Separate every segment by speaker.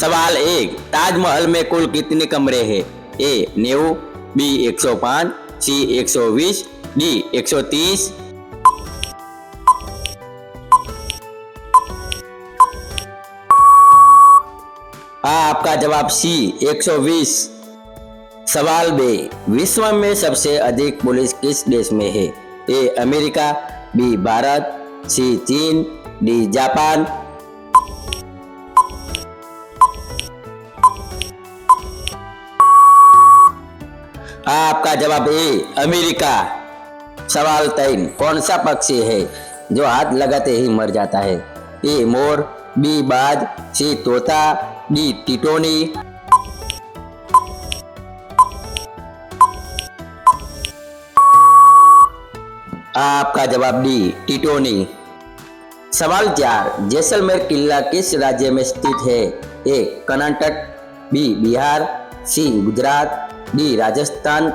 Speaker 1: सवाल 1, ताजमहल में कुल कितने कमरे हैं? ए 90, बी 105, सी 120, डी 130। आपका जवाब सी 120। सवाल बे, विश्व में सबसे अधिक पुलिस किस देश में है? ए अमेरिका, बी भारत, सी चीन, डी जापान। आपका जवाब ए अमेरिका। सवाल 3, कौन सा पक्षी है जो हाथ लगाते ही मर जाता है? ए मोर, बी बाज, सी तोता, डी टिटोनी। आपका जवाब डी टिटोनी। सवाल 4, जैसलमेर किला किस राज्य में स्थित है? ए कर्नाटक, बी बिहार, सी गुजरात, डी राजस्थान।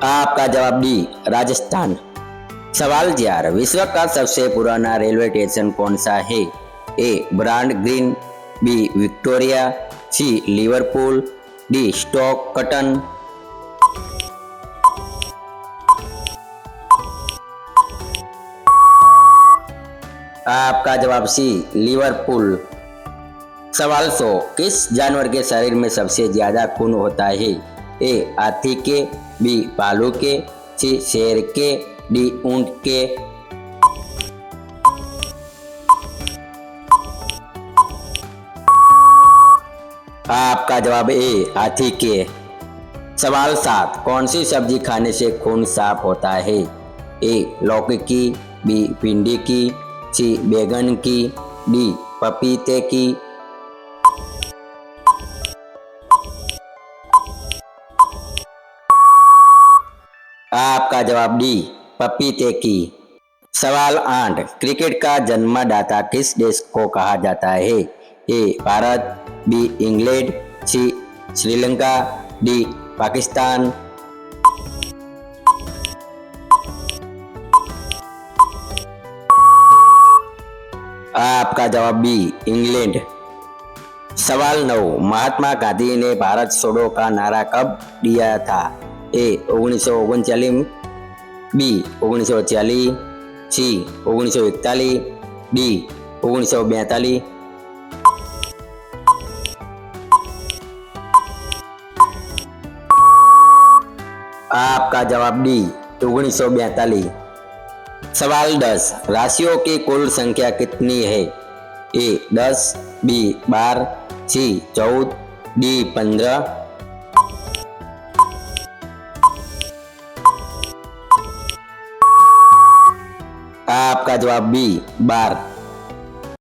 Speaker 1: आपका जवाब डी राजस्थान। सवाल 4, विश्व का सबसे पुराना रेलवे स्टेशन कौन सा है? A brand green, B Victoria, C Liverpool, D Stockton. आपका जवाब सी लिवरपूल। सवाल 100, किस जानवर के शरीर में सबसे ज्यादा खून होता है? ए हाथी के, बी भालू के, सी शेर के, डी ऊंट के। आपका जवाब ए हाथी के। सवाल 7, कौन सी सब्जी खाने से खून साफ होता है? ए लौकी की, बी भिंडी की, सी बैगन की, डी पपीते की। आपका जवाब डी पपीते की। सवाल 8, क्रिकेट का जन्मदाता किस देश को कहा जाता है? ए भारत, बी इंग्लैंड, सी श्रीलंका, डी पाकिस्तान। आपका जवाब बी इंग्लैंड। सवाल 9, महात्मा गांधी ने भारत छोड़ो का नारा कब दिया था? ए 1939, बी 1940, सी 1941, डी 1942। आपका जवाब डी 1942। सवाल 10, राशियों की कुल संख्या कितनी है? ए 10, बी 12, सी 14, डी 15। आपका जवाब बी 12।